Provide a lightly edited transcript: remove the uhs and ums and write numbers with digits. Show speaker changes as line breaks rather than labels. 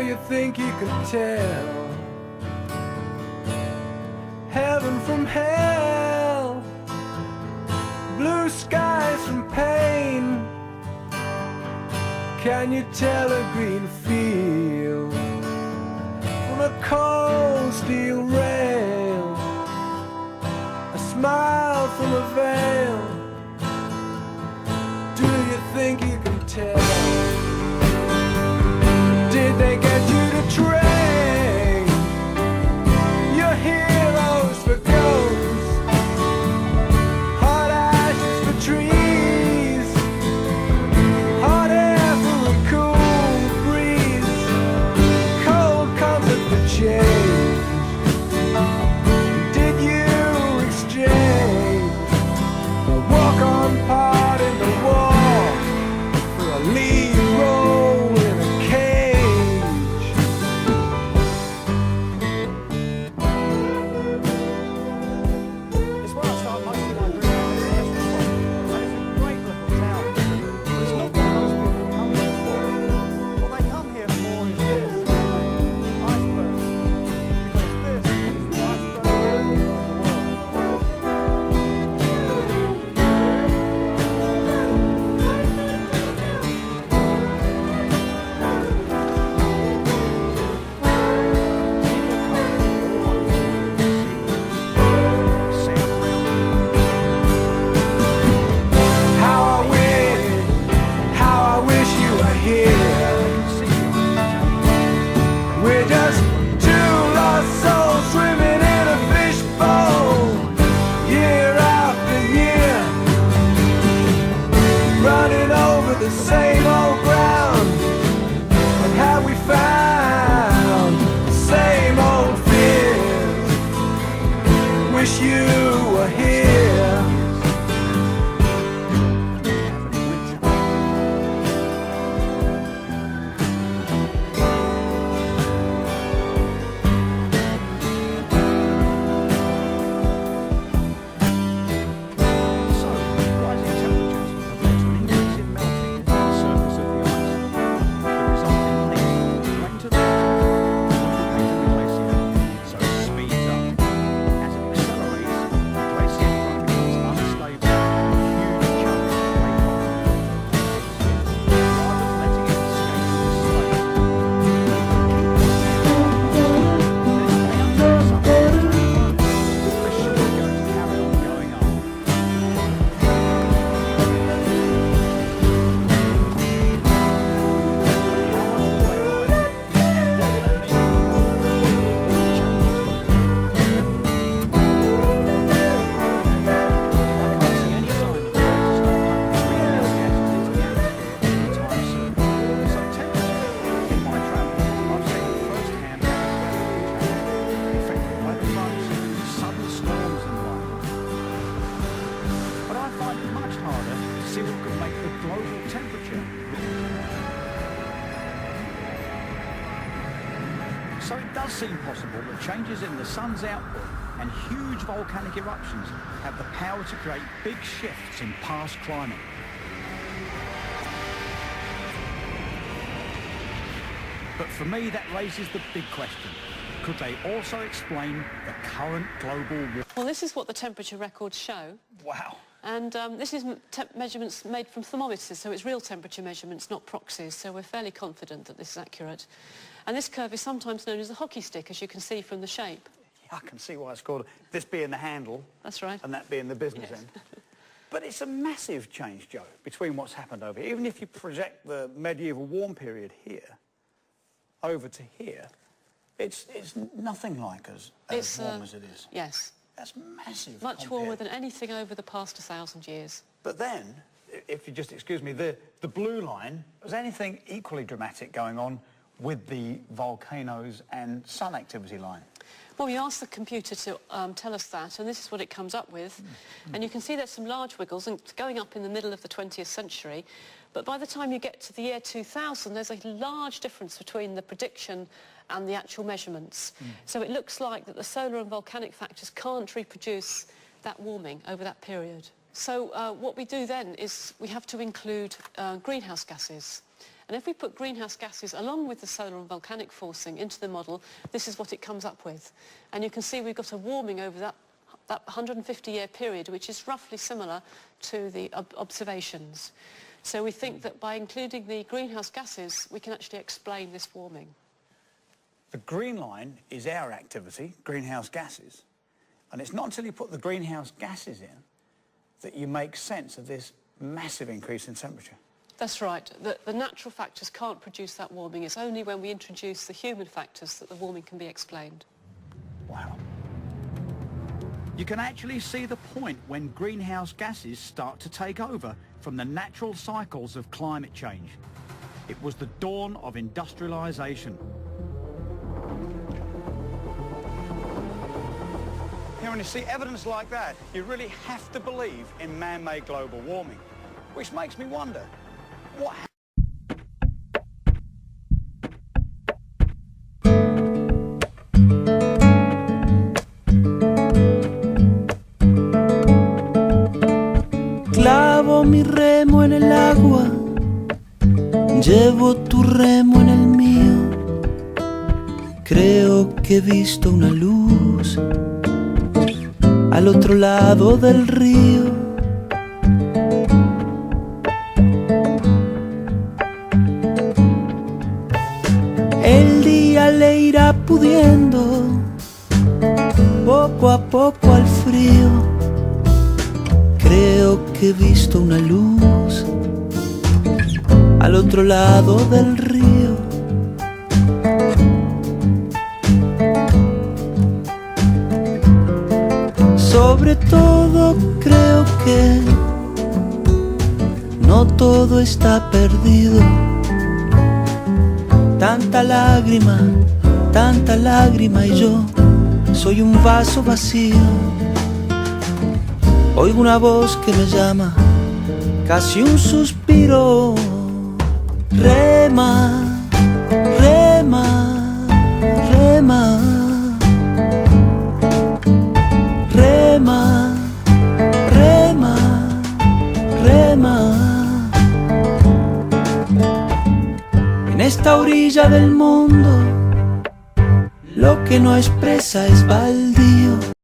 you think you can tell heaven from hell, blue skies from pain? Can you tell a green field from a cold steel rail, a smile from a veil? Do you think you can tell? Did they get you to train your heroes for ghosts, hot ashes for trees, hot air for a cool breeze, cold comfort for change? Did you exchange a walk-on part in the wall for a lead role in a cage?
It's where I start most of my career. And it's a great little town. But it's not what most people come here for. What they come here for is this. Icebergs. Because this is the iceberg of the world.
How I wish you were here. We're just two lost souls swimming in a fishbowl, year after year, running over the same old ground. And have we found the same old fears? Wish you were here.
So, rising temperatures affect an increase in melting at the surface of the ice. The resulting length went to the lubricating the glacier, so it speeds up. As it accelerates, the glacier front becomes unstable, huge chunks break off. Rather than letting it escape the slope, the pressure is going to carry on going up. But I find it much harder to see what could make the global temperature. So it does seem possible that changes in the sun's output and huge volcanic eruptions have the power to create big shifts in past climate. But for me, that raises the big question. Could they also explain the current global warming?
Well, this is what the temperature records show.
Wow.
And this is measurements made from thermometers, so it's real temperature measurements, not proxies, so we're fairly confident that this is accurate. And this curve is sometimes known as the hockey stick, as you can see from the shape.
I can see why it's called, this being the handle.
That's right.
And that being the business end. But it's a massive change, Joe, between what's happened over here. Even if you project the medieval warm period here over to here, it's nothing like as warm as it is.
Yes.
That's massive.
Much warmer than anything over the past 1,000 years.
But then, if you just excuse me, the blue line, was anything equally dramatic going on with the volcanoes and sun activity line?
Well, we asked the computer to tell us that, and this is what it comes up with. And you can see there's some large wiggles and it's going up in the middle of the 20th century. But by the time you get to the year 2000, there's a large difference between the prediction and the actual measurements. So it looks like that the solar and volcanic factors can't reproduce that warming over that period. So what we do then is we have to include greenhouse gases. And if we put greenhouse gases along with the solar and volcanic forcing into the model, this is what it comes up with. And you can see we've got a warming over that 150-year period, which is roughly similar to the observations. So we think that by including the greenhouse gases, we can actually explain this warming.
The green line is our activity, greenhouse gases. And it's not until you put the greenhouse gases in that you make sense of this massive increase in temperature.
That's right. The natural factors can't produce that warming. It's only when we introduce the human factors that the warming can be explained.
Wow. You can actually see the point when greenhouse gases start to take over from the natural cycles of climate change. It was the dawn of industrialization. When you see evidence like that, you really have to believe in man-made global warming, which makes me wonder, what
Clavo mi remo en el agua, llevo tu remo en el mío. Creo que he visto una luz al otro lado del río. El día le irá pudiendo poco a poco al frío. Creo que he visto una luz al otro lado del río. Sobre todo creo que no todo está perdido. Tanta lágrima y yo soy un vaso vacío. Oigo una voz que me llama, casi un suspiro. Rema, rema, rema. Rema, rema, rema. En esta orilla del mundo, lo que no expresa es baldío.